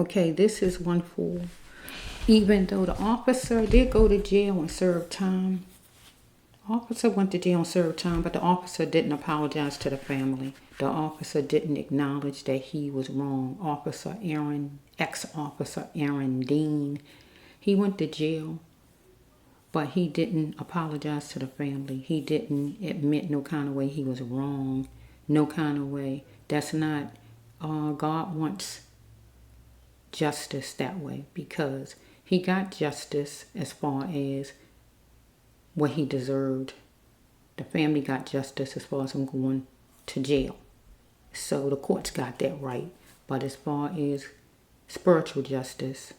Okay, this is one for, even though the officer did go to jail and serve time, officer went to jail and served time, but the officer didn't apologize to the family. The officer didn't acknowledge that he was wrong. Ex-officer Aaron Dean, he went to jail, but he didn't apologize to the family. He didn't admit no kind of way he was wrong, no kind of way. That's not, God wants justice that way, because he got justice as far as what he deserved. The family got justice as far as him going to jail. So the courts got that right. But as far as spiritual justice,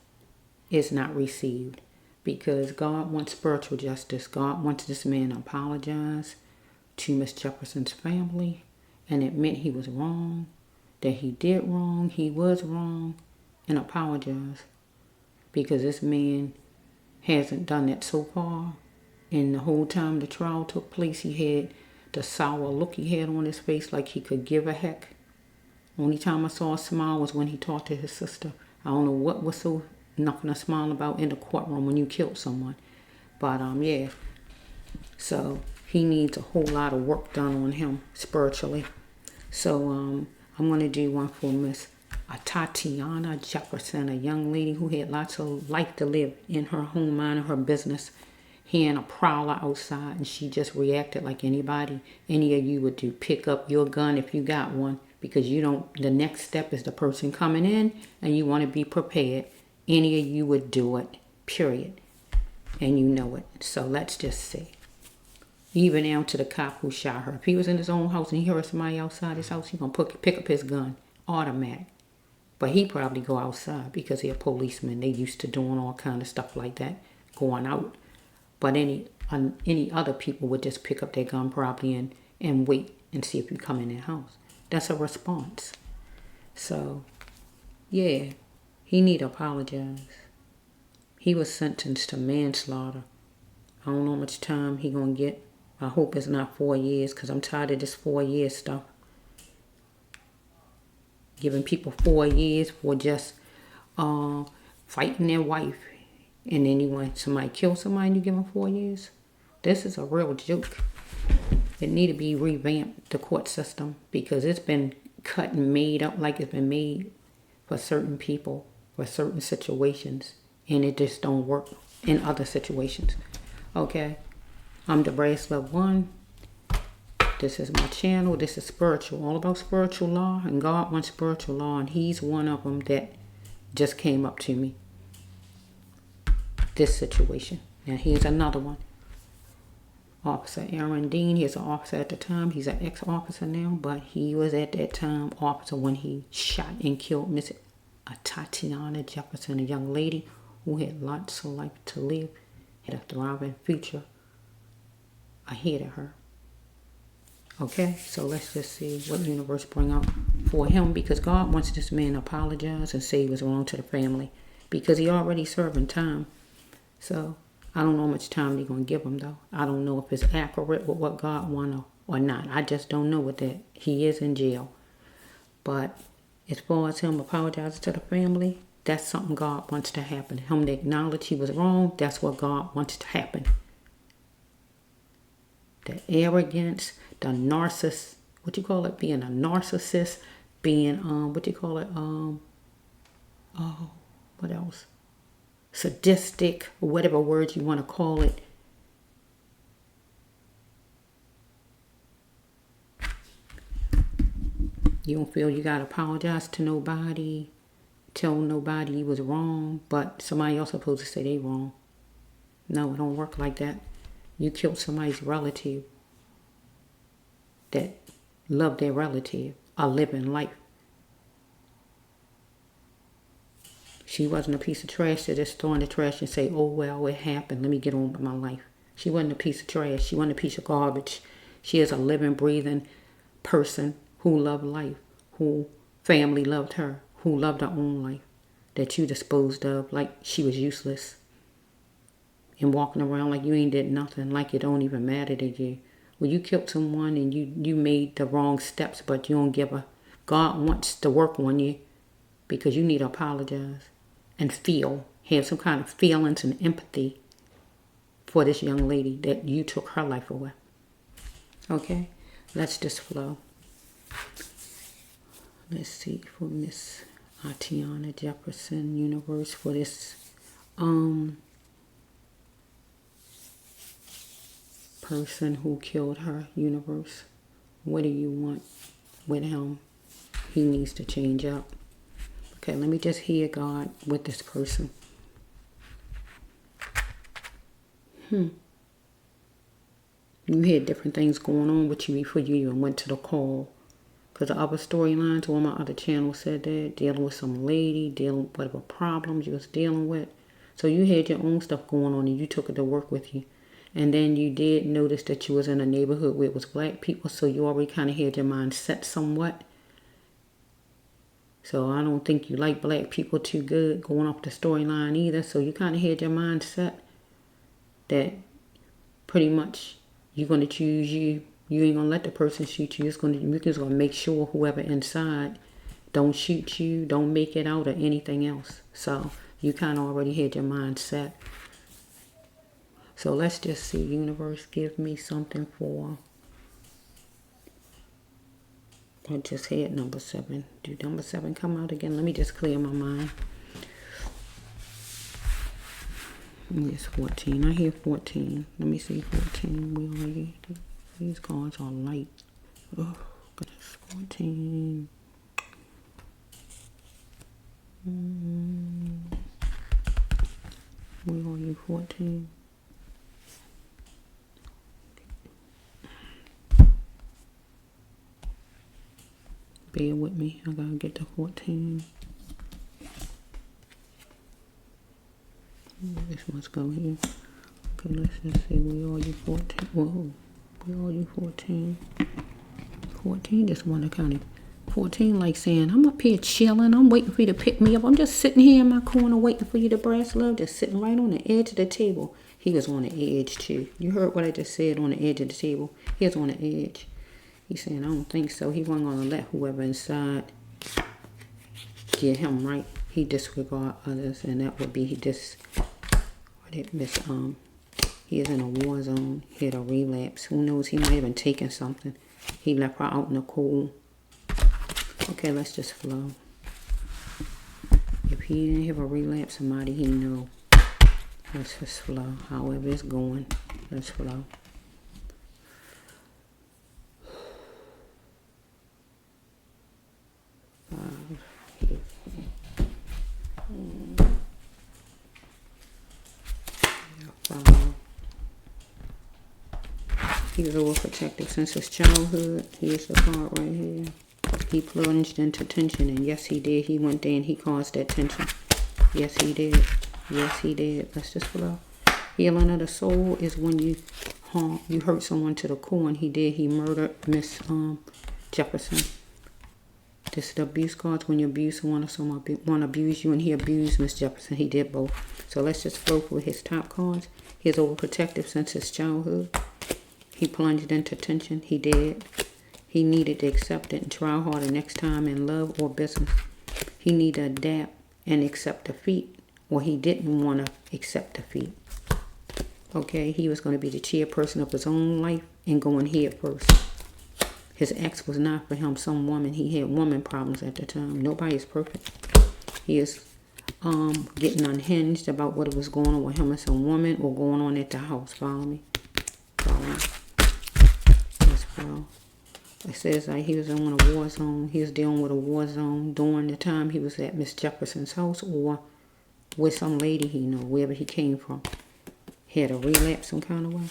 is not received, because God wants spiritual justice. God wants this man to apologize to Miss Jefferson's family and admit he was wrong, that he did wrong, he was wrong, and apologize, because this man hasn't done that so far. And the whole time the trial took place, he had the sour look he had on his face, like he could give a heck. Only time I saw a smile was when he talked to his sister. I don't know what was so nothing to smile about in the courtroom when you killed someone. But yeah. So he needs a whole lot of work done on him spiritually. So I'm going to do one for Miss Tatiana Jefferson, a young lady who had lots of life to live in her home, minding her business, hearing a prowler outside, and she just reacted like any of you would do. Pick up your gun if you got one, because you don't, the next step is the person coming in, and you want to be prepared. Any of you would do it, period. And you know it. So let's just see. Even down to the cop who shot her. If he was in his own house and he heard somebody outside his house, he's going to pick up his gun, automatic. But he probably go outside because he's a policeman. They used to doing all kind of stuff like that, going out. But any other people would just pick up their gun probably and wait and see if you come in their house. That's a response. So, yeah, he need to apologize. He was sentenced to manslaughter. I don't know how much time he gonna get. I hope it's not 4 years, because I'm tired of this 4 year stuff. Giving people 4 years for just fighting their wife. And then when somebody kills somebody and you give them 4 years. This is a real joke. It need to be revamped, the court system, because it's been cut and made up like it's been made for certain people, for certain situations. And it just don't work in other situations. Okay, I'm the Brass Love One. This is my channel. This is spiritual, all about spiritual law. And God wants spiritual law, and he's one of them that just came up to me. This situation. Now here's another one. Officer Aaron Dean, he's an officer at the time. He's an ex-officer now, but he was at that time officer when he shot and killed Miss Tatiana Jefferson, a young lady who had lots of life to live, had a thriving future ahead of her. Okay, so let's just see what the universe bring up for him, because God wants this man to apologize and say he was wrong to the family, because he already serving time. So I don't know how much time they're going to give him, though. I don't know if it's accurate with what God wants or not. I just don't know with that. He is in jail. But as far as him apologizing to the family, that's something God wants to happen. Him to acknowledge he was wrong, that's what God wants to happen. The arrogance, the narcissist, what you call it, being a narcissist, being, what you call it, what else? Sadistic, whatever word you want to call it. You don't feel you got to apologize to nobody, tell nobody you was wrong, but somebody else supposed to say they wrong. No, it don't work like that. You killed somebody's relative that loved their relative, a living life. She wasn't a piece of trash to just throw in the trash and say, oh, well, it happened. Let me get on with my life. She wasn't a piece of trash. She wasn't a piece of garbage. She is a living, breathing person who loved life, who family loved her, who loved her own life, that you disposed of like she was useless and walking around like you ain't did nothing, like it don't even matter to you. Well, you killed someone and you made the wrong steps, but you don't give a... God wants to work on you, because you need to apologize and have some kind of feelings and empathy for this young lady that you took her life away. Okay? Let's just flow. Let's see for Miss Atiana Jefferson, universe, for this person who killed her, universe. What do you want with him? He needs to change up. Okay, let me just hear God with this person. You had different things going on with you before you even went to the call. Because the other storylines on my other channel said that, dealing with some lady, dealing with whatever problems you was dealing with. So you had your own stuff going on and you took it to work with you. And then you did notice that you was in a neighborhood where it was black people, so you already kind of had your mind set somewhat. So I don't think you like black people too good going off the storyline either. So you kind of had your mind set that pretty much you're going to choose you. You ain't going to let the person shoot you. You're just going to make sure whoever inside don't shoot you, don't make it out or anything else. So you kind of already had your mind set. So let's just see, universe, give me something for... I just had number 7. Do number 7 come out again? Let me just clear my mind. Yes, 14. I hear 14. Let me see 14. Where are you? These cards are light. Oh, goodness. 14. Where are you? 14. Bear with me. I gotta get to 14. This must go here. Okay, let's just see. Where are you? 14. Whoa. Where are you? 14. 14 just want to kind of... 14 like saying, I'm up here chilling. I'm waiting for you to pick me up. I'm just sitting here in my corner waiting for you to brass love. Just sitting right on the edge of the table. He was on the edge too. You heard what I just said, on the edge of the table. He was on the edge. He's saying, I don't think so. He wasn't going to let whoever inside get him right. He disregard others, and that would be he is in a war zone. He had a relapse. Who knows? He might have been taking something. He left her out in the cold. Okay, let's just flow. If he didn't have a relapse, somebody he know. Let's just flow. However it's going, let's flow. He was overprotective since his childhood. Here's the card right here. He plunged into tension, and yes, he did. He went there and he caused that tension. Yes, he did. Yes, he did. Let's just flow. Healing of the soul is when you hurt someone to the core, and he did. He murdered Miss Jefferson. This is the abuse cards. When you abuse someone or someone want to abuse you, and he abused Miss Jefferson. He did both. So let's just flow with his top cards. He's overprotective since his childhood. He plunged into tension. He did. He needed to accept it and try harder next time in love or business. He needed to adapt and accept defeat, or he didn't want to accept defeat. Okay, he was going to be the chairperson of his own life and going head first. His ex was not for him some woman. He had woman problems at the time. Nobody is perfect. He is getting unhinged about what was going on with him and some woman or going on at the house. Follow me? Follow me? Yes, follow. It says like he was in a war zone. He was dealing with a war zone during the time he was at Miss Jefferson's house or with some lady he knew, wherever he came from. He had a relapse some kind of way.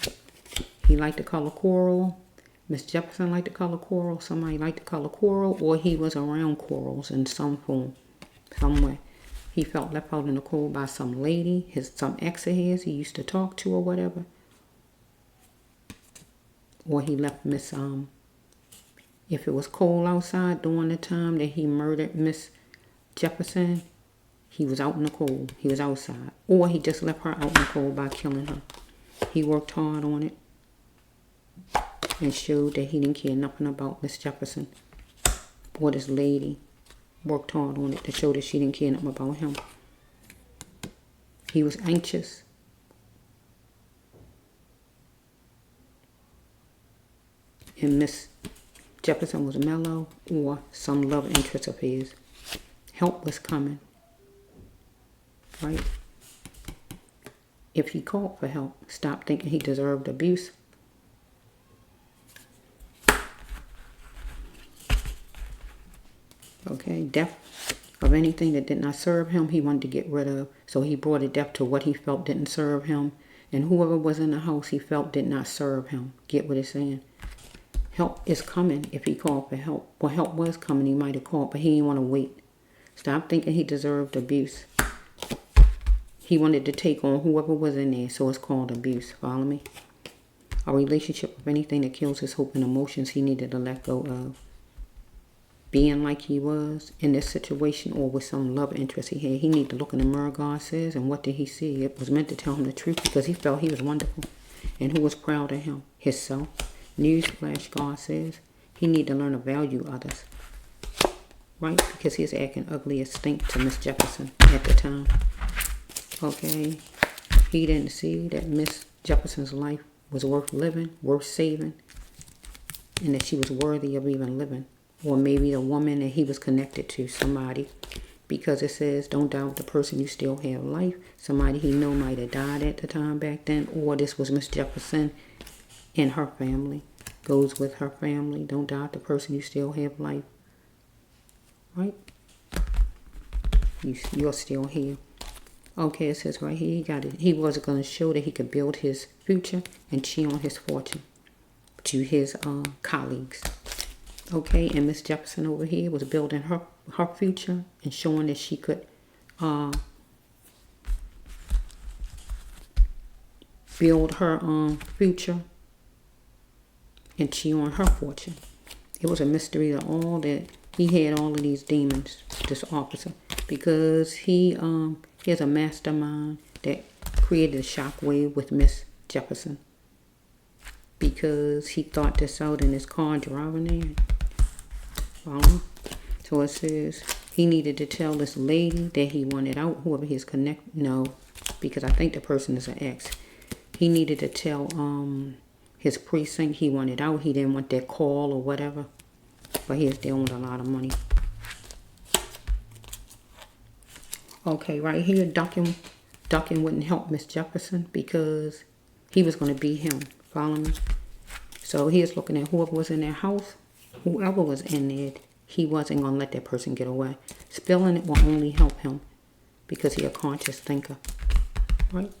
He liked the color coral. Miss Jefferson liked the color coral. Somebody liked the color coral, or he was around corals in some form, some way. He felt left out in the cold by some lady, some ex of his he used to talk to or whatever. Or he left Miss if it was cold outside during the time that he murdered Miss Jefferson, he was out in the cold. He was outside. Or he just left her out in the cold by killing her. He worked hard on it and showed that he didn't care nothing about Miss Jefferson or this lady worked hard on it to show that she didn't care nothing about him. He was anxious. And Miss Jefferson was mellow, or some love interest of his. Help was coming, right? If he called for help, stop thinking he deserved abuse. Okay, death of anything that did not serve him, he wanted to get rid of. So he brought a death to what he felt didn't serve him. And whoever was in the house he felt did not serve him. Get what it's saying? Help is coming if he called for help. Well, help was coming. He might have called, but he didn't want to wait. Stop thinking he deserved abuse. He wanted to take on whoever was in there, so it's called abuse. Follow me? A relationship of anything that kills his hope and emotions he needed to let go of. Being like he was in this situation, or with some love interest he had, he needed to look in the mirror, God says, and what did he see? It was meant to tell him the truth because he felt he was wonderful. And who was proud of him? Himself. Newsflash, God says, he needed to learn to value others. Right? Because he was acting ugly as stink to Miss Jefferson at the time. Okay? He didn't see that Miss Jefferson's life was worth living, worth saving, and that she was worthy of even living. Or maybe a woman that he was connected to, somebody. Because it says, don't doubt the person, you still have life. Somebody he knew might have died at the time back then. Or this was Miss Jefferson and her family. Goes with her family. Don't doubt the person, you still have life. Right? You're still here. Okay, it says right here, he got it. He wasn't going to show that he could build his future and cheat on his fortune to his colleagues. Okay, and Miss Jefferson over here was building her future and showing that she could build her future and cheat on her fortune. It was a mystery to all that he had all of these demons, this officer, because he has a mastermind that created a shockwave with Miss Jefferson. Because he thought this out in his car driving there. So it says he needed to tell this lady that he wanted out, whoever his connect. No, because I think the person is an ex. He needed to tell his precinct he wanted out. He didn't want that call or whatever. But he was dealing with a lot of money. Okay, right here, ducking wouldn't help Miss Jefferson because he was going to be him. Follow me? So he is looking at whoever was in their house. Whoever was in there, he wasn't going to let that person get away. Spilling it will only help him because he's a conscious thinker. Right?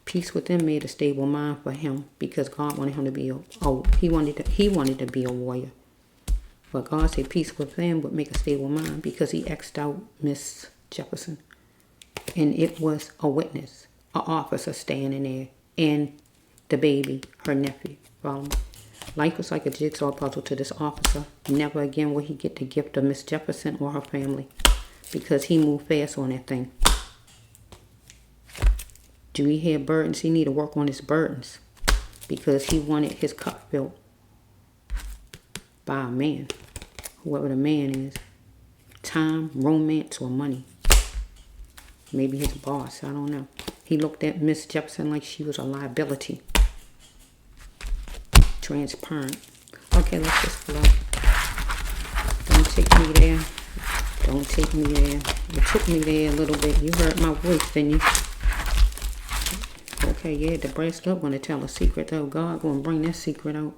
Peace within made a stable mind for him because God wanted him to be he wanted to be a warrior. But God said peace within would make a stable mind because he X'd out Miss Jefferson. And it was a witness, an officer standing there, and the baby, her nephew. Life was like a jigsaw puzzle to this officer. Never again will he get the gift of Miss Jefferson or her family because he moved fast on that thing. Do he have burdens? He need to work on his burdens because he wanted his cup filled by a man, whoever the man is. Time, romance, or money. Maybe his boss, I don't know. He looked at Miss Jefferson like she was a liability. Transparent. Okay, let's just flow. Don't take me there. Don't take me there. You took me there a little bit. You heard my voice, didn't you? Okay, yeah, the breast up gonna tell a secret though. God gonna bring that secret out.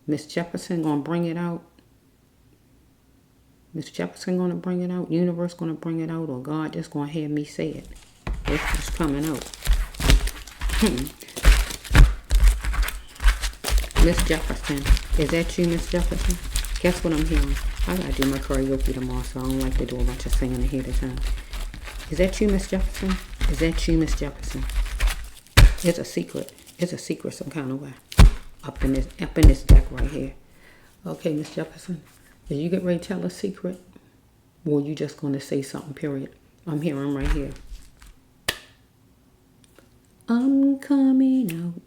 Miss Jefferson gonna bring it out. Miss Jefferson gonna bring it out. Universe gonna bring it out, or God just gonna have me say it. It's coming out. Miss Jefferson. Is that you, Miss Jefferson? Guess what I'm hearing? I gotta do my karaoke tomorrow, so I don't like to do a bunch of singing ahead of time. Is that you, Miss Jefferson? Is that you, Miss Jefferson? It's a secret. It's a secret some kind of way. Up in this deck right here. Okay, Miss Jefferson. Did you get ready to tell a secret? Or you just gonna say something, period? I'm hearing right here. I'm coming out.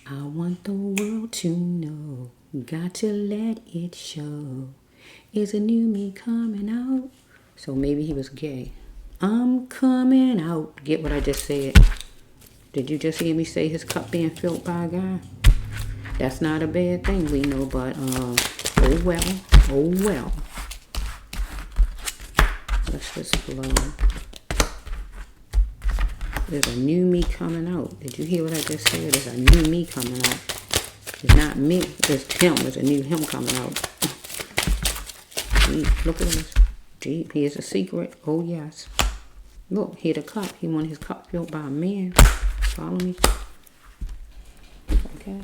I want the world to know. Got to let it show. Is a new me coming out? So maybe he was gay. I'm coming out. Get what I just said? Did you just hear me say his cup being filled by a guy? That's not a bad thing, we know, but oh well. Oh well. Let's just flow. There's a new me coming out. Did you hear what I just said? There's a new me coming out. It's not me. It's him. There's a new him coming out. Gee, look at this. Gee, here's a secret. Oh, yes. Look, here the cup. He wanted his cup filled by a man. Follow me. Okay.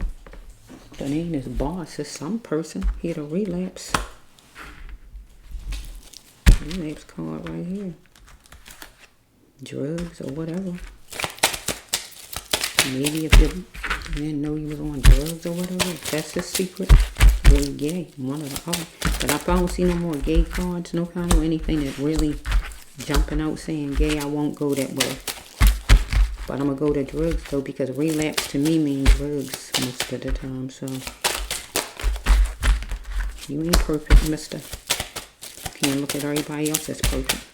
The name is boss. It's some person. Here the relapse. Relapse card right here. Drugs or whatever. Maybe if you didn't know you was on drugs or whatever, that's his secret. Really gay, one of the other. But if I don't see no more gay cards, no kind of anything that's really jumping out saying gay, I won't go that way. But I'm going to go to drugs though, because relapse to me means drugs most of the time. So you ain't perfect, mister. You can't look at everybody else as perfect.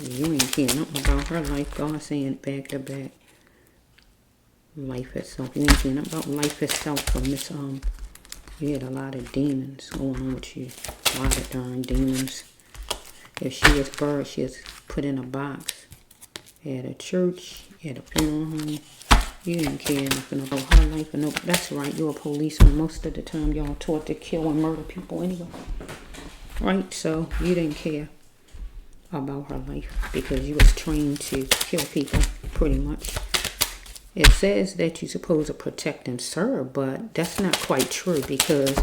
You ain't caring nothing about her life. God saying back to back. Life itself. You ain't caring nothing about life itself from this, you had a lot of demons going on with you. A lot of darn demons. If she is buried, she is put in a box. At a church, at a funeral home. You didn't care nothing about her life. No, that's right, you're a policeman. Most of the time, y'all taught to kill and murder people anyway. Right, so you didn't care about her life because you was trained to kill people, pretty much. It says that you're supposed to protect and serve, but that's not quite true because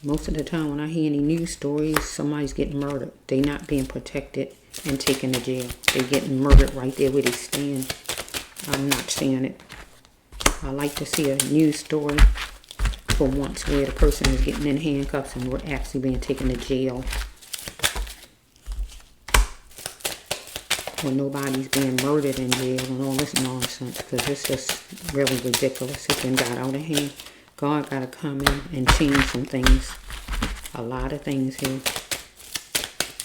most of the time when I hear any news stories, somebody's getting murdered. They not being protected and taken to jail. They getting murdered right there where they stand. I'm not seeing it. I like to see a news story for once where the person is getting in handcuffs and we're actually being taken to jail. Or nobody's being murdered in jail and all this nonsense, because it's just really ridiculous. It then got out of hand. God got to come in and change some things, a lot of things here,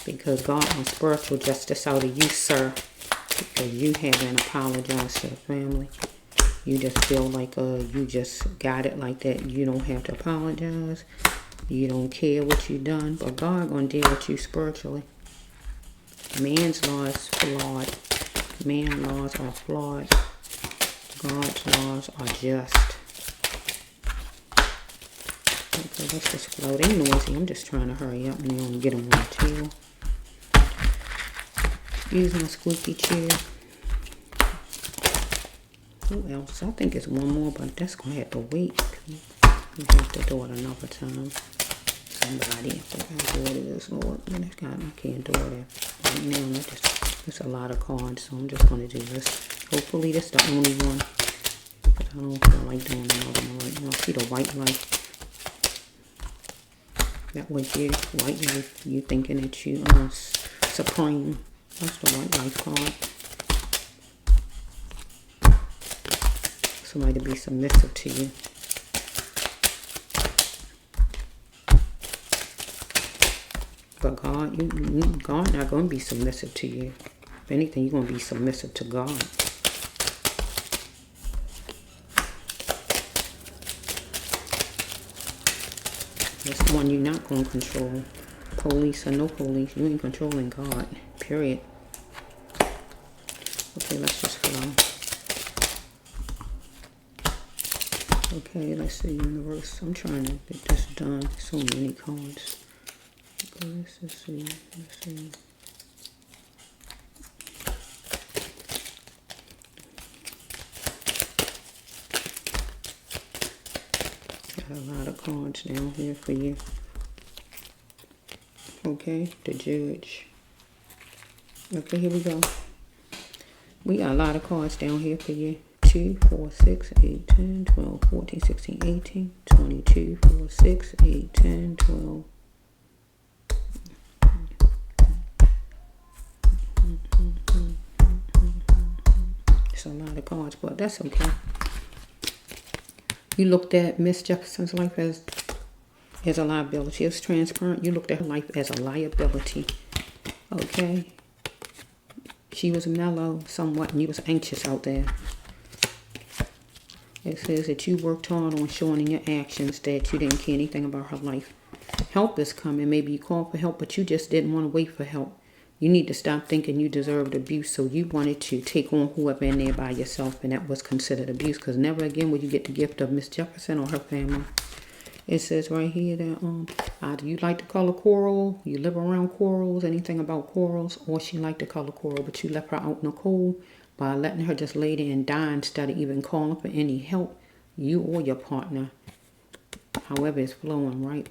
because God wants spiritual justice out of you, sir, because you haven't apologized to the family. You just feel like you just got it like that. You don't have to apologize. You don't care what you done, but God gonna deal with you spiritually. Man's law is flawed. Man's laws are flawed. God's laws are just. Okay, let's just flow. They noisy. I'm just trying to hurry up and then get them on the tail. Use my squeaky chair. Who else? I think it's one more, but that's going to have to wait. We have to do it another time. Somebody, if I can do it this, Lord. I can't do it right now. There's a lot of cards, so I'm just going to do this. Hopefully this is the only one. But I don't feel like doing another one right now. See the white light? That was you. White light. You thinking that you are supreme. That's the white light card. Somebody to be submissive to you. But God not going to be submissive to you. If anything, you're going to be submissive to God. That's the one you're not going to control. Police or no police, you ain't controlling God. Period. Okay, let's just flow. Okay, let's see, universe. I'm trying to get this done. So many cards. Okay, let's see. Got a lot of cards down here for you. Okay, the judge. Okay, here we go. We got a lot of cards down here for you. 2, 4, 6, 8, 10, 12, 14, 16, 18, 22, 4, 6, 8, 10, 12. It's a lot of cards, but that's okay. You looked at Miss Jefferson's life as a liability. It's transparent. You looked at her life as a liability. Okay? She was mellow somewhat, and you was anxious out there. It says that you worked hard on showing in your actions that you didn't care anything about her life. Help is coming. Maybe you called for help, but you just didn't want to wait for help. You need to stop thinking you deserved abuse, so you wanted to take on whoever in there by yourself, and that was considered abuse, because never again will you get the gift of Miss Jefferson or her family. It says right here that either you like the color coral, you live around corals, anything about corals, or she liked the color coral, but you left her out in the cold by letting her just lay there and die instead of even calling for any help, you or your partner, however it's flowing, right?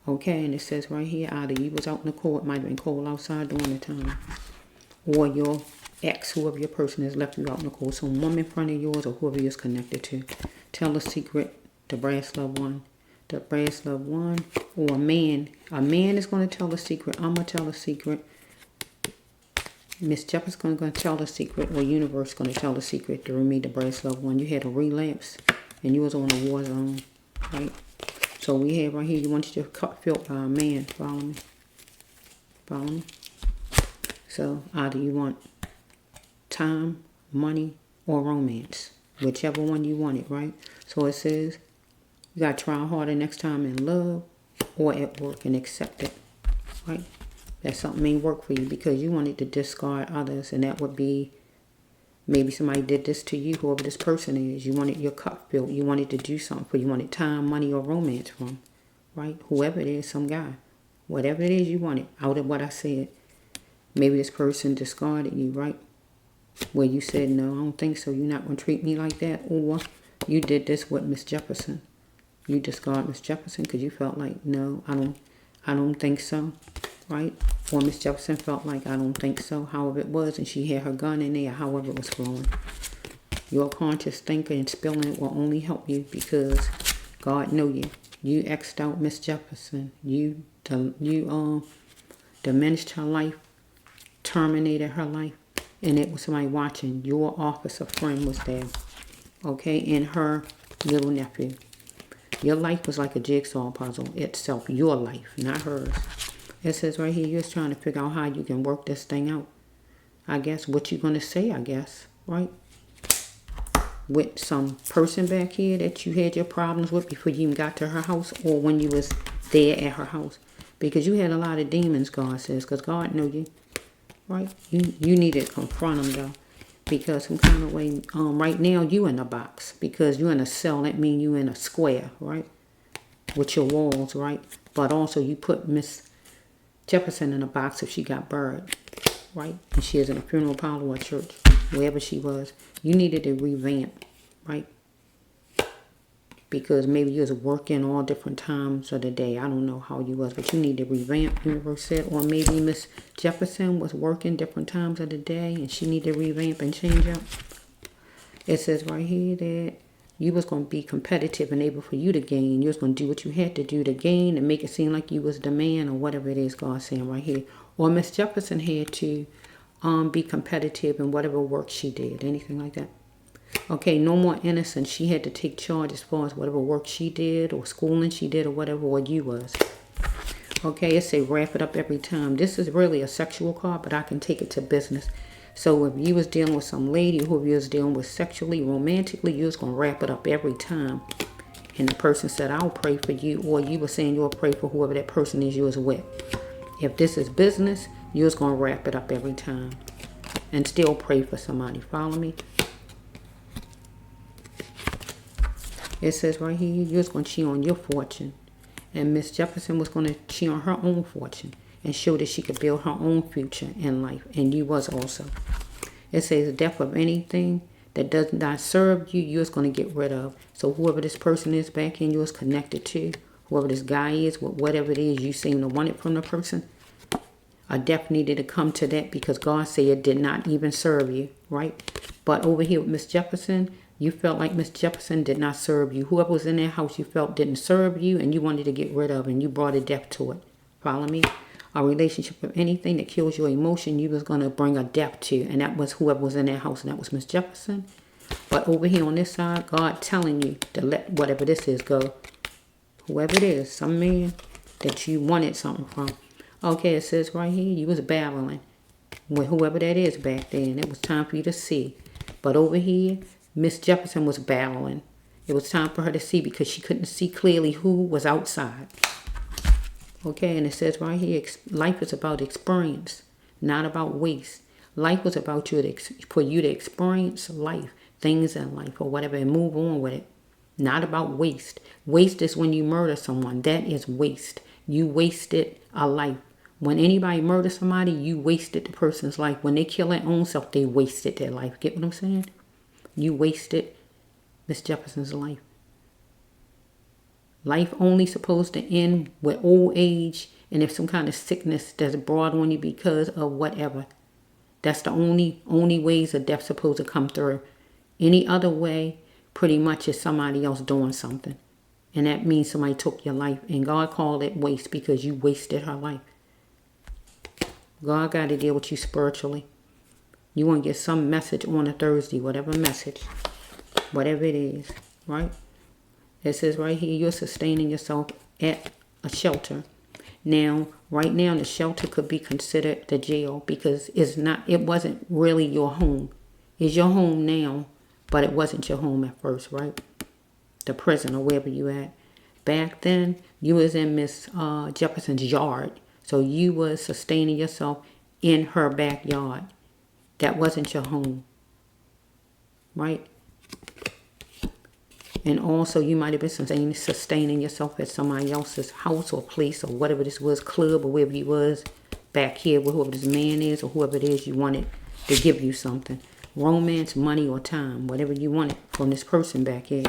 Okay, and it says right here, either you was out in the cold, it might have been cold outside during the time, or your ex, whoever your person is, left you out in the cold. Some woman friend of yours or whoever you're connected to. Tell a secret. The brass loved one, or a man. A man is going to tell a secret. I'm going to tell a secret. Miss Jefferson's going to tell a secret, or universe is going to tell a secret to me, the brass loved one. You had a relapse, and you was on a war zone, right? So we have right here, you wanted your cup filled by a man. Follow me? Follow me? So either you want time, money, or romance. Whichever one you wanted, right? So it says, you got to try harder next time in love or at work and accept it, right? That something may work for you because you wanted to discard others, and that would be maybe somebody did this to you, whoever this person is. You wanted your cup filled. You wanted to do something for you. You wanted time, money, or romance from, right? Whoever it is, some guy. Whatever it is you wanted, out of what I said. Maybe this person discarded you, right? Where you said, no, I don't think so. You're not going to treat me like that. Or you did this with Miss Jefferson. You discard Miss Jefferson because you felt like, no, I don't think so, right? Or Miss Jefferson felt like, I don't think so, however it was, and she had her gun in there, however it was flowing. Your conscious thinking and spilling it will only help you because God know you. You X'd out Miss Jefferson. You diminished her life, terminated her life, and it was somebody watching. Your officer friend was there, okay, and her little nephew. Your life was like a jigsaw puzzle itself. Your life, not hers. It says right here, you're just trying to figure out how you can work this thing out. I guess what you're going to say, I guess, right? With some person back here that you had your problems with before you even got to her house, or when you was there at her house. Because you had a lot of demons, God says, because God know you, right? You need to confront them, though. Because some kind of way, right now you in a box. Because you in a cell, that means you in a square, right? With your walls, right? But also you put Miss Jefferson in a box if she got buried, right? And she is in a funeral parlor or church, wherever she was. You needed to revamp, right? Because maybe you was working all different times of the day. I don't know how you was, but you need to revamp, universe said. Or maybe Miss Jefferson was working different times of the day and she need to revamp and change up. It says right here that you was going to be competitive and able for you to gain. You was going to do what you had to do to gain and make it seem like you was the man or whatever it is God's saying right here. Or Miss Jefferson had to be competitive in whatever work she did. Anything like that. Okay, no more innocence. She had to take charge as far as whatever work she did or schooling she did or whatever, or you was. Okay, it say wrap it up every time. This is really a sexual card, but I can take it to business. So if you was dealing with some lady who you was dealing with sexually, romantically, you was going to wrap it up every time. And the person said, I'll pray for you. Or you were saying you'll pray for whoever that person is you was with. If this is business, you was going to wrap it up every time. And still pray for somebody. Follow me? It says right here, you was going to cheat on your fortune. And Miss Jefferson was going to cheat on her own fortune and show that she could build her own future in life. And you was also. It says the death of anything that does not serve you, you was going to get rid of. So whoever this person is back in, you was connected to, whoever this guy is, whatever it is you seem to want it from the person, a death needed to come to that because God said it did not even serve you, right? But over here with Miss Jefferson, you felt like Miss Jefferson did not serve you. Whoever was in that house you felt didn't serve you and you wanted to get rid of, and you brought a death to it. Follow me? A relationship with anything that kills your emotion, you was going to bring a death to. And that was whoever was in that house, and that was Miss Jefferson. But over here on this side, God telling you to let whatever this is go. Whoever it is, some man that you wanted something from. Okay, it says right here, you was battling with whoever that is back then. It was time for you to see. But over here, Miss Jefferson was battling. It was time for her to see because she couldn't see clearly who was outside. Okay, and it says right here, life is about experience, not about waste. Life was about you for you to experience life, things in life or whatever, and move on with it. Not about waste. Waste is when you murder someone. That is waste. You wasted a life. When anybody murders somebody, you wasted the person's life. When they kill their own self, they wasted their life. Get what I'm saying? You wasted Miss Jefferson's life. Life only supposed to end with old age and if some kind of sickness that's brought on you because of whatever. That's the only ways of death supposed to come through. Any other way, pretty much is somebody else doing something. And that means somebody took your life. And God called it waste because you wasted her life. God got to deal with you spiritually. You want to get some message on a Thursday, whatever message, whatever it is, right? It says right here, you're sustaining yourself at a shelter. Now, right now, the shelter could be considered the jail because it wasn't really your home. It's your home now, but it wasn't your home at first, right? The prison or wherever you at. Back then, you was in Miss Jefferson's yard. So you was sustaining yourself in her backyard. That wasn't your home, right? And also you might have been sustaining yourself at somebody else's house or place or whatever this was, club or wherever you was back here with whoever this man is or whoever it is you wanted to give you something. Romance, money, or time, whatever you wanted from this person back here.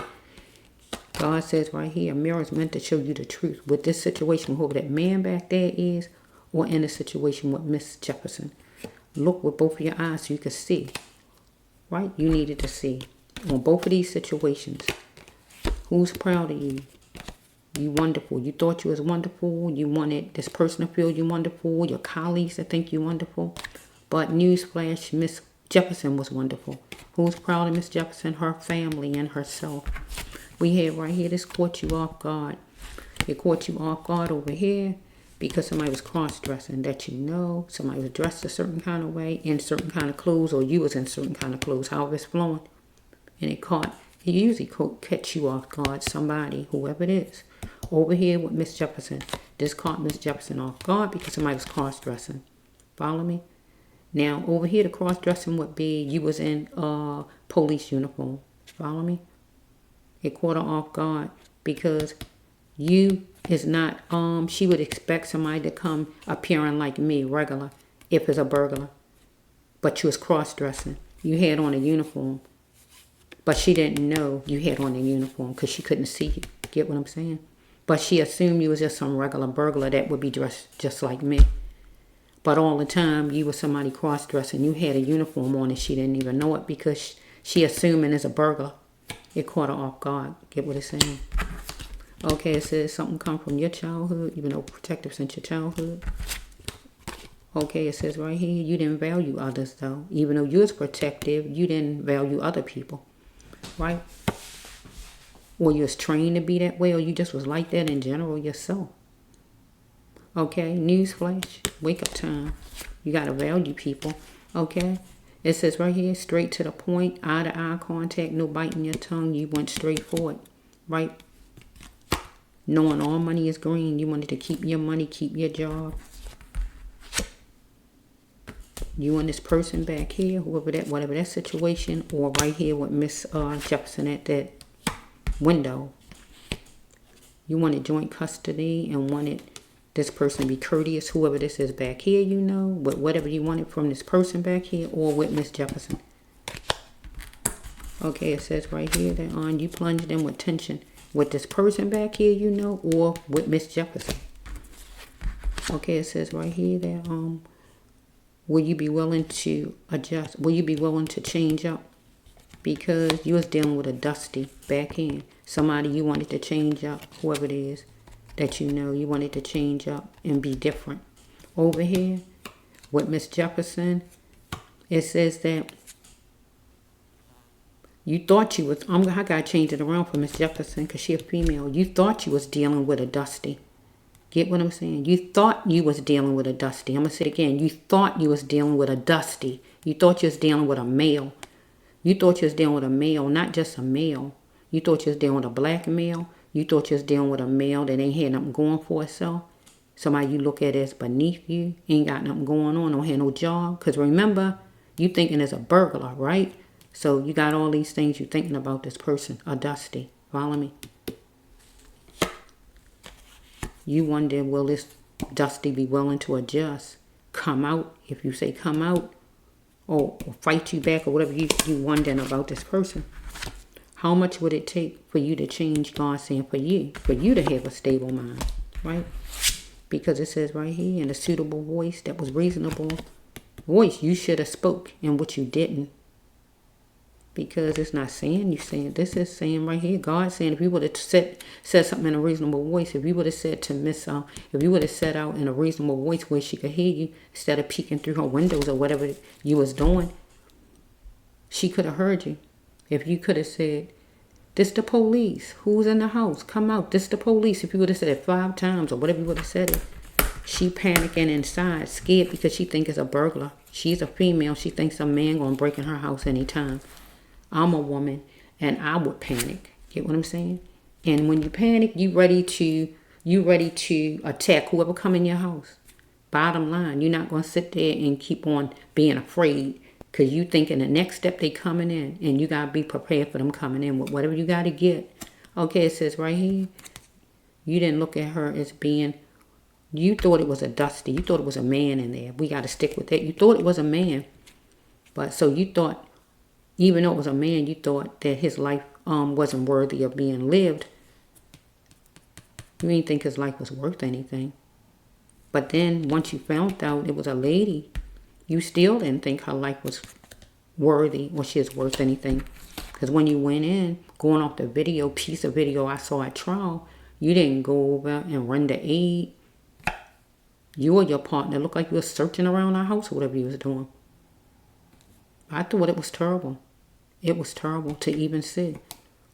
God says right here, a mirror is meant to show you the truth. With this situation, whoever that man back there is, or in a situation with Miss Jefferson. Look with both of your eyes so you can see. Right? You needed to see. On both of these situations. Who's proud of you? You wonderful. You thought you was wonderful. You wanted this person to feel you wonderful. Your colleagues to think you wonderful. But newsflash, Miss Jefferson was wonderful. Who's proud of Miss Jefferson? Her family and herself. We have right here, this caught you off guard. It caught you off guard over here because somebody was cross-dressing that you know. Somebody was dressed a certain kind of way, in certain kind of clothes, or you was in certain kind of clothes, however it's flowing. And it usually catch you off guard, somebody, whoever it is. Over here with Miss Jefferson, this caught Miss Jefferson off guard because somebody was cross-dressing. Follow me? Now, over here, the cross-dressing would be you was in a police uniform. Follow me? It caught her off guard because you is not, she would expect somebody to come appearing like me, regular, if it's a burglar. But you was cross-dressing. You had on a uniform. But she didn't know you had on a uniform because she couldn't see you. Get what I'm saying? But she assumed you was just some regular burglar that would be dressed just like me. But all the time, you were somebody cross-dressing. You had a uniform on and she didn't even know it because she assuming it's a burglar. It caught her off guard. Get what it's saying? Okay, it says something come from your childhood, even though protective since your childhood. Okay, it says right here, you didn't value others though. Even though you was protective, you didn't value other people. Right? Or you was trained to be that way, or you just was like that in general yourself. Okay, newsflash, wake up time. You got to value people. Okay? It says right here, straight to the point, eye-to-eye contact, no biting your tongue. You went straight forward, right? Knowing all money is green, you wanted to keep your money, keep your job. You and this person back here, whatever that situation, or right here with Miss Jefferson at that window. You wanted joint custody and wanted this person to be courteous, whoever this is back here, you know, but whatever you wanted from this person back here or with Miss Jefferson. Okay, it says right here that you plunged in with tension with this person back here, you know, or with Miss Jefferson. Okay, it says right here that will you be willing to adjust? Will you be willing to change up? Because you was dealing with a dusty backhand. Somebody you wanted to change up, whoever it is that you know, you wanted to change up and be different. Over here with Miss Jefferson, it says that You thought you was, I gotta change it around for Miss Jefferson because she a female. You thought you was dealing with a Dusty. Get what I'm saying? You thought you was dealing with a Dusty. I'm gonna say it again. You thought you was dealing with a Dusty. You thought you was dealing with a male. You thought you was dealing with a male, not just a male. You thought you was dealing with a black male. You thought you was dealing with a male that ain't had nothing going for itself. Somebody you look at as beneath you, ain't got nothing going on, don't have no job. Because remember, you thinking as a burglar, right? So you got all these things you thinking about this person, a Dusty. Follow me? You wonder, will this Dusty be willing to adjust? Come out, if you say come out, or fight you back, or whatever you wondering about this person. How much would it take for you to change? God saying for you to have a stable mind, right? Because it says right here, in a suitable voice that was reasonable voice, you should have spoke, and what you didn't. Because it's not saying you saying, this is saying right here, God saying if you would have said something in a reasonable voice, if you would have said to Miss, if you would have said out in a reasonable voice where she could hear you, instead of peeking through her windows or whatever you was doing, she could have heard you. If you could have said, this the police, who's in the house, come out, this the police. If you would have said it 5 times or whatever you would have said it, she panicking inside, scared because she think it's a burglar. She's a female, she thinks a man gonna break in her house anytime. I'm a woman, and I would panic. Get what I'm saying? And when you panic, you ready to attack whoever come in your house. Bottom line, you're not going to sit there and keep on being afraid because you thinking the next step they coming in, and you got to be prepared for them coming in with whatever you got to get. Okay, it says right here, you didn't look at her as being, you thought it was a Dusty. You thought it was a man in there. We got to stick with that. You thought it was a man. But so you thought, even though it was a man, you thought that his life wasn't worthy of being lived. You didn't think his life was worth anything. But then once you found out it was a lady, you still didn't think her life was worthy or she was worth anything. Because when you went in, going off the piece of video I saw at trial, you didn't go over and render aid. You or your partner looked like you were searching around our house or whatever you was doing. I thought it was terrible. It was terrible to even see.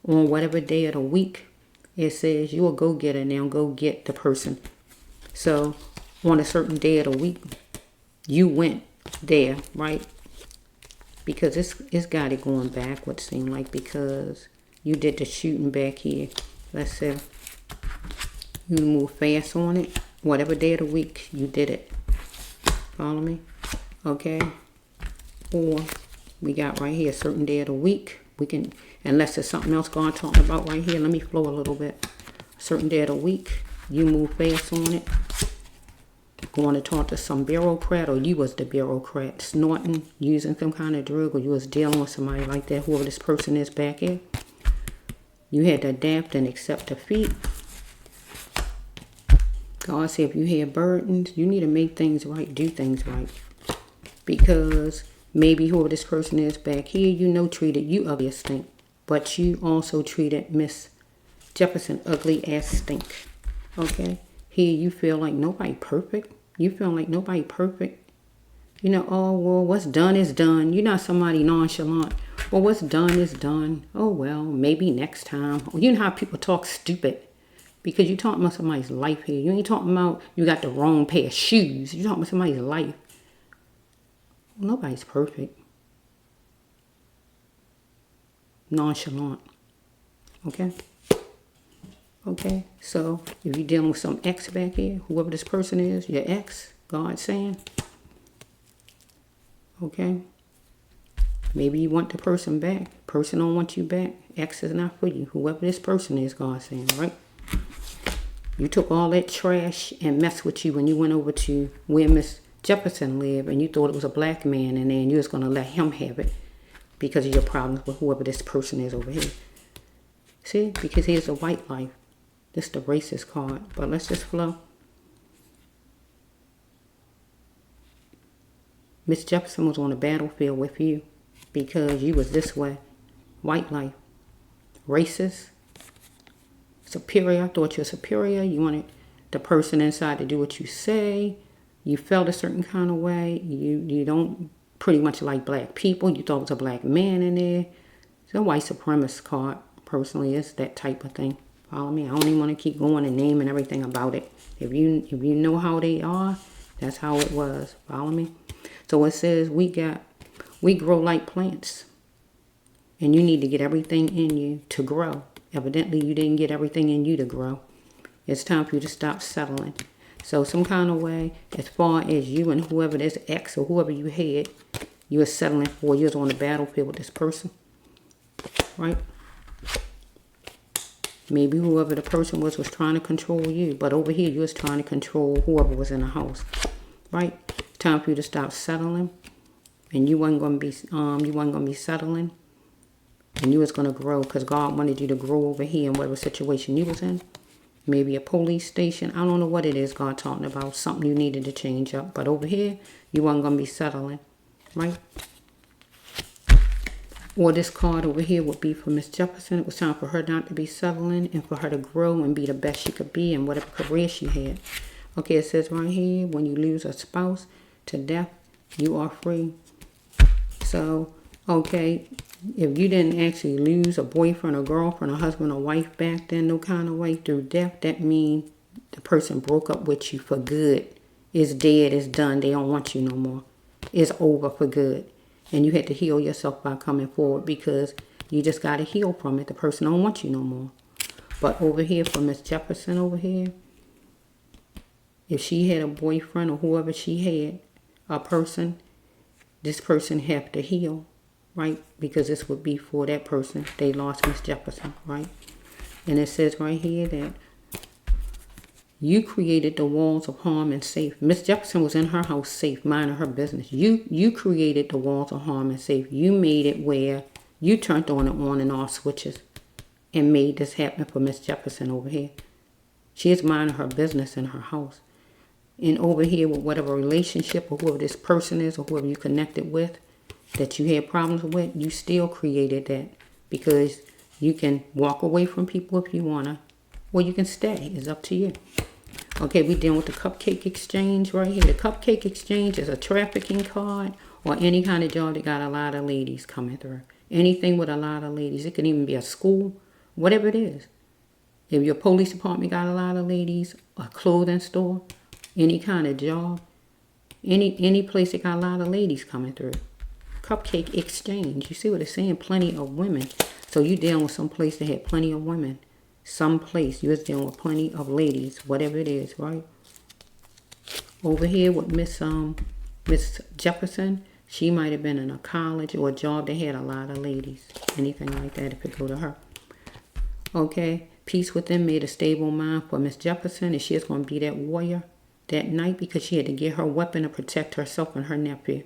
On whatever day of the week, it says you'll go get it now, go get the person. So on a certain day of the week, you went there, right? Because it's got it going back, what seemed like, because you did the shooting back here. Let's say you move fast on it. Whatever day of the week, you did it. Follow me? Okay? Or we got right here a certain day of the week. We can, unless there's something else God talking about right here. Let me flow a little bit. A certain day of the week, you move fast on it. Going to talk to some bureaucrat, or you was the bureaucrat, snorting, using some kind of drug, or you was dealing with somebody like that, whoever this person is back here. You had to adapt and accept defeat. God said if you had burdens, you need to make things right, do things right. Because maybe whoever this person is back here, you know, treated you ugly as stink. But you also treated Miss Jefferson ugly as stink. Okay? Here you feel like nobody perfect. You feel like nobody perfect. You know, oh, well, what's done is done. You're not somebody nonchalant. Well, what's done is done. Oh, well, maybe next time. You know how people talk stupid. Because you're talking about somebody's life here. You ain't talking about you got the wrong pair of shoes. You're talking about somebody's life. Nobody's perfect. Nonchalant. Okay? Okay? So, if you're dealing with some ex back here, whoever this person is, your ex, God's saying. Okay? Maybe you want the person back. Person don't want you back. Ex is not for you. Whoever this person is, God's saying, right? You took all that trash and messed with you when you went over to where Miss Jefferson lived, and you thought it was a black man in there, and you was going to let him have it because of your problems with whoever this person is over here. See? Because here's a white life. This is the racist card. But let's just flow. Miss Jefferson was on the battlefield with you because you was this way. White life. Racist. Superior. I thought you were superior. You wanted the person inside to do what you say. You felt a certain kind of way. You don't pretty much like black people. You thought it was a black man in there. It's a white supremacist card. Personally, it's that type of thing. Follow me? I don't even want to keep going and naming everything about it. If you know how they are, that's how it was. Follow me? So it says we grow like plants. And you need to get everything in you to grow. Evidently, you didn't get everything in you to grow. It's time for you to stop settling. So some kind of way, as far as you and whoever this ex or whoever you had, you were settling for, you was on the battlefield with this person. Right? Maybe whoever the person was trying to control you. But over here, you was trying to control whoever was in the house. Right? Time for you to stop settling. And you wasn't going to be settling. And you was going to grow because God wanted you to grow over here in whatever situation you was in. Maybe a police station. I don't know what it is God talking about. Something you needed to change up. But over here, you wasn't going to be settling. Right? Or this card over here would be for Miss Jefferson. It was time for her not to be settling and for her to grow and be the best she could be in whatever career she had. Okay, it says right here, when you lose a spouse to death, you are free. So, okay, if you didn't actually lose a boyfriend or girlfriend or husband or wife back then no kind of way through death, that means the person broke up with you for good. It's dead, it's done, they don't want you no more. It's over for good. And you had to heal yourself by coming forward because you just got to heal from it. The person don't want you no more. But over here for Miss Jefferson over here, if she had a boyfriend or whoever she had, a person, this person have to heal, right? Because this would be for that person. They lost Miss Jefferson, right? And it says right here that you created the walls of harm and safe. Miss Jefferson was in her house safe, minding her business. You created the walls of harm and safe. You made it where you turned on and off switches and made this happen for Miss Jefferson over here. She is minding her business in her house. And over here with whatever relationship or whoever this person is or whoever you connected with that you had problems with, you still created that because you can walk away from people if you want to, or you can stay. It's up to you. Okay, we're dealing with the Cupcake Exchange right here. The Cupcake Exchange is a trafficking card or any kind of job that got a lot of ladies coming through. Anything with a lot of ladies. It can even be a school, whatever it is. If your police department got a lot of ladies, a clothing store, any kind of job, any place that got a lot of ladies coming through. Cupcake Exchange. You see what it's saying? Plenty of women. So you dealing with some place that had plenty of women. Some place you was dealing with plenty of ladies, whatever it is, right? Over here with Miss Jefferson, she might have been in a college or a job that had a lot of ladies. Anything like that if it go to her. Okay, peace within made a stable mind for Miss Jefferson, and she is going to be that warrior that night because she had to get her weapon to protect herself and her nephew.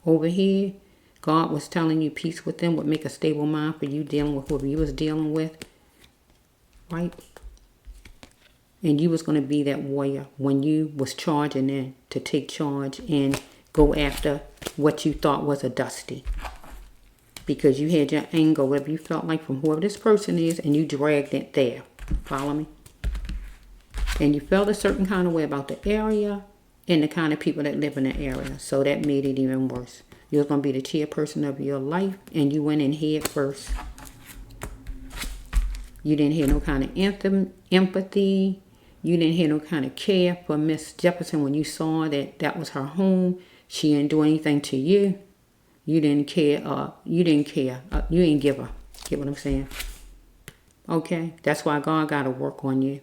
Over here, God was telling you peace within would make a stable mind for you dealing with whoever you was dealing with. Right? And you was going to be that warrior when you was charging in to take charge and go after what you thought was a dusty. Because you had your anger, whatever you felt like from whoever this person is, and you dragged it there. Follow me? And you felt a certain kind of way about the area and the kind of people that live in the area. So that made it even worse. You was going to be the chairperson of your life, and you went in head first. You didn't have no kind of empathy. You didn't have no kind of care for Miss Jefferson when you saw that was her home. She didn't do anything to you. You didn't care. You didn't give her. Get what I'm saying? Okay? That's why God got to work on you.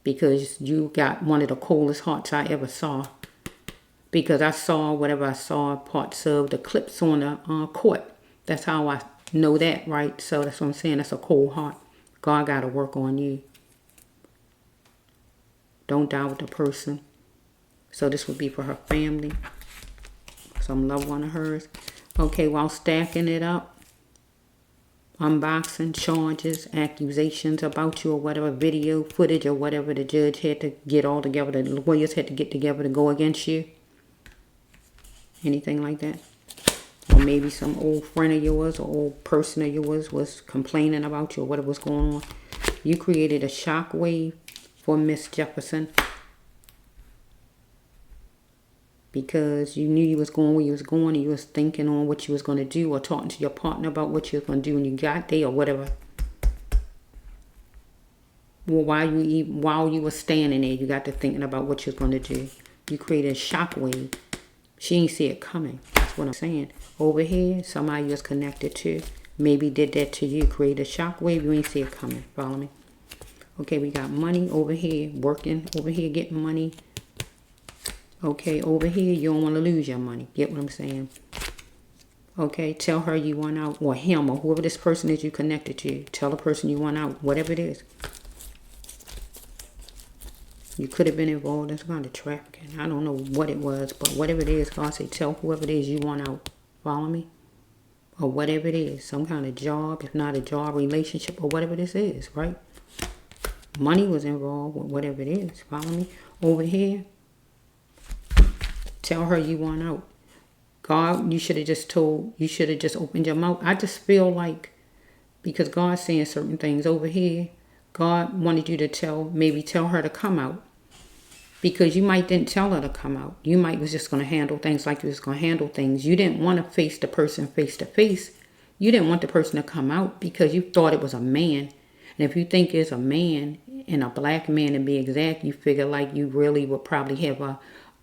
Because you got one of the coldest hearts I ever saw. Because I saw whatever I saw, parts of the clips on the court. That's how I know that, right? So that's what I'm saying. That's a cold heart. God got to work on you. Don't die with the person. So this would be for her family. Some loved one of hers. Okay, while stacking it up. Unboxing charges, accusations about you or whatever, video footage or whatever the judge had to get all together. The lawyers had to get together to go against you. Anything like that. Or maybe some old friend of yours or old person of yours was complaining about you or whatever was going on. You created a shockwave for Miss Jefferson. because you knew you was going where you was going and you was thinking on what you was going to do or talking to your partner about what you was going to do when you got there or whatever. Well, while you were standing there, you got to thinking about what you was going to do. You created a shockwave. She ain't see it coming. That's what I'm saying. Over here, somebody you was connected to maybe did that to you. Created a shockwave. You ain't see it coming. Follow me? Okay, we got money over here, working over here, getting money. Okay, over here, you don't want to lose your money. Get what I'm saying? Okay, tell her you want out, or him, or whoever this person is you connected to. Tell the person you want out, whatever it is. You could have been involved in some kind of trafficking. I don't know what it was, but whatever it is, God say, tell whoever it is you want out. Follow me? Or whatever it is, some kind of job, if not a job, relationship, or whatever this is, right? Money was involved with whatever it is. Follow me? Over here, tell her you want out. God, you should have just opened your mouth. I just feel like, because God's saying certain things over here, God wanted you to maybe tell her to come out. Because you might didn't tell her to come out. You might was just going to handle things like you was going to handle things. You didn't want to face the person face to face. You didn't want the person to come out because you thought it was a man. And if you think it's a man, and a black man to be exact, you figure like you really would probably have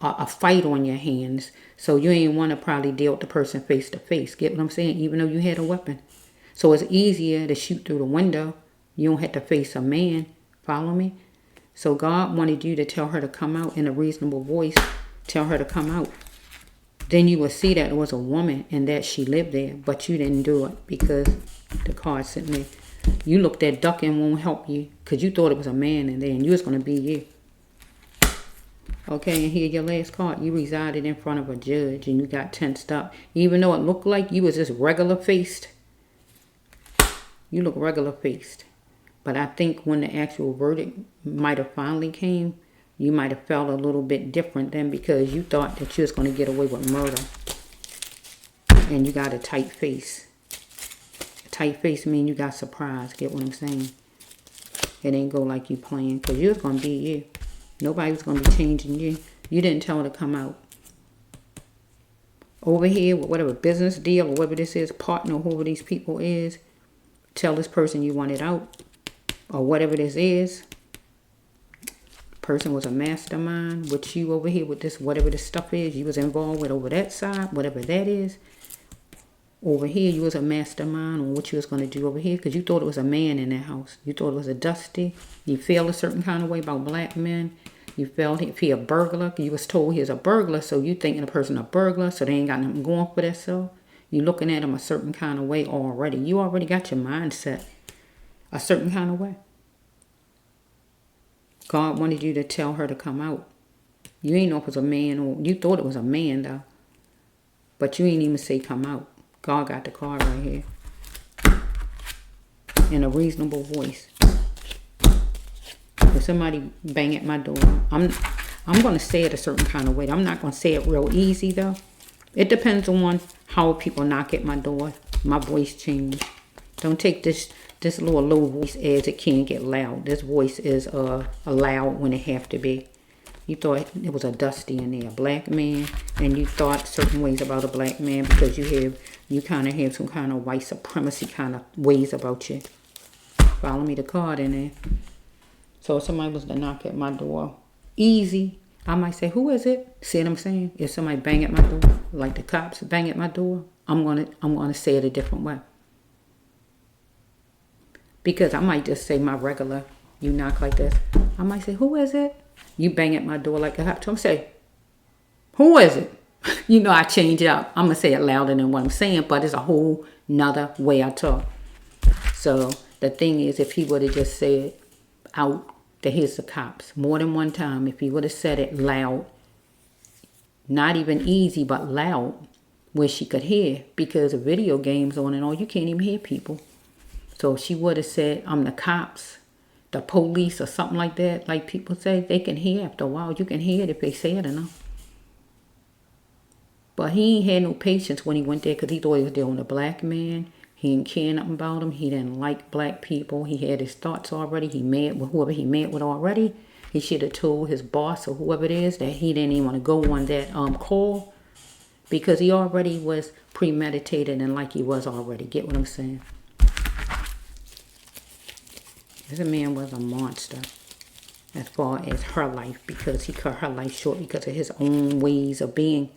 a fight on your hands. So you ain't want to probably deal with the person face to face. Get what I'm saying? Even though you had a weapon. So it's easier to shoot through the window. You don't have to face a man. Follow me? So God wanted you to tell her to come out in a reasonable voice. Tell her to come out. Then you will see that it was a woman and that she lived there. But you didn't do it because the card's sitting there. You looked at ducking won't help you because you thought it was a man in there and you was going to be you. Okay, and here your last card. You resided in front of a judge and you got tensed up. Even though it looked like you was just regular faced. You look regular faced. But I think when the actual verdict might have finally came, you might have felt a little bit different then because you thought that you was going to get away with murder. And you got a tight face. A tight face means you got surprised. Get what I'm saying? It ain't go like you planned because you was going to be you. Nobody was going to be changing you. You didn't tell her to come out. Over here, with whatever business deal or whatever this is, partner, whoever these people is, tell this person you want it out. Or whatever this is. Person was a mastermind. With you over here with this, whatever this stuff is, you was involved with over that side, whatever that is. Over here, you was a mastermind on what you was going to do over here because you thought it was a man in that house. You thought it was a dusty. You feel a certain kind of way about black men. You felt if he a burglar, you was told he was a burglar, so you thinking the person a burglar, so they ain't got nothing going for themselves. You looking at him a certain kind of way already. You already got your mindset a certain kind of way. God wanted you to tell her to come out. You ain't know if it was a man or you thought it was a man though. But you ain't even say come out. God got the card right here. In a reasonable voice. If somebody bang at my door, I'm going to say it a certain kind of way. I'm not going to say it real easy though. It depends on how people knock at my door. My voice change. Don't take this little low voice as it can get loud. This voice is loud when it have to be. You thought it was a dusty in there, a black man, and you thought certain ways about a black man because you kind of have some kind of white supremacy kind of ways about you. Follow me, the card in there. So if somebody was to knock at my door, easy, I might say, who is it? See what I'm saying? If somebody bang at my door, like the cops bang at my door, I'm gonna say it a different way. Because I might just say my regular, you knock like this. I might say, who is it? You bang at my door like a hot. I'm say, who is it? You know, I change it up. I'm going to say it louder than what I'm saying, but it's a whole nother way I talk. So the thing is, if he would have just said out that here's the cops more than one time, if he would have said it loud, not even easy, but loud, where she could hear, because the video games on and all, you can't even hear people. So if she would have said, I'm the cops, the police, or something like that, like people say, they can hear after a while. You can hear it if they say it enough. But he ain't had no patience when he went there because he thought he was dealing with a black man. He didn't care nothing about him. He didn't like black people. He had his thoughts already. He mad with whoever he mad with already. He should have told his boss or whoever it is that he didn't even want to go on that call, because he already was premeditated and like he was already. Get what I'm saying? This man was a monster as far as her life, because he cut her life short because of his own ways of being.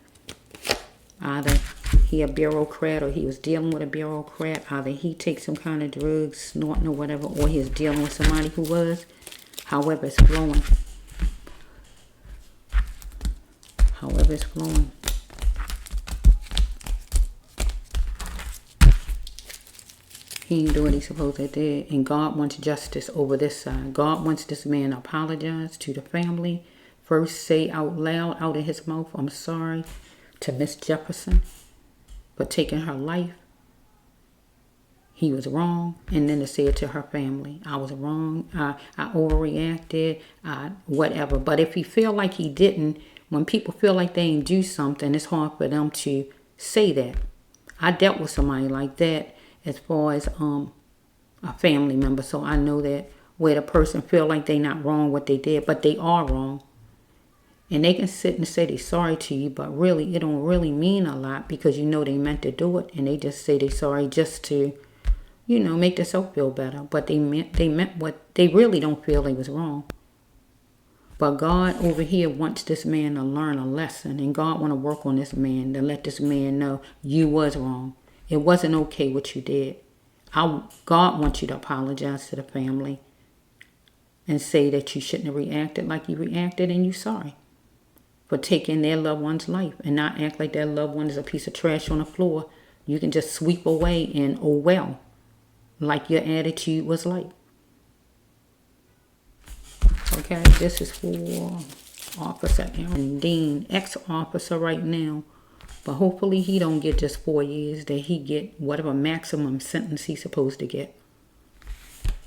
Either he a bureaucrat or he was dealing with a bureaucrat. Either he takes some kind of drugs, snorting or whatever, or he was dealing with somebody who was. However it's flowing. However it's flowing. He didn't do what he's supposed to do. And God wants justice over this side. God wants this man to apologize to the family. First say out loud, out of his mouth, I'm sorry to Miss Jefferson for taking her life. He was wrong. And then to say it to her family. I was wrong. I overreacted. Whatever. But if he feel like he didn't, when people feel like they ain't do something, it's hard for them to say that. I dealt with somebody like that as far as a family member. So I know that where the person feel like they not wrong what they did, but they are wrong. And they can sit and say they sorry to you, but really it don't really mean a lot, because you know they meant to do it, and they just say they sorry just to, you know, make themselves feel better. But they meant what they really don't feel they was wrong. But God over here wants this man to learn a lesson, and God want to work on this man to let this man know you was wrong. It wasn't okay what you did. God wants you to apologize to the family and say that you shouldn't have reacted like you reacted, and you sorry for taking their loved one's life, and not act like their loved one is a piece of trash on the floor. You can just sweep away and oh well, like your attitude was like. Okay, this is for Officer Aaron Dean, ex-officer right now. But hopefully he don't get just 4 years, that he get whatever maximum sentence he's supposed to get.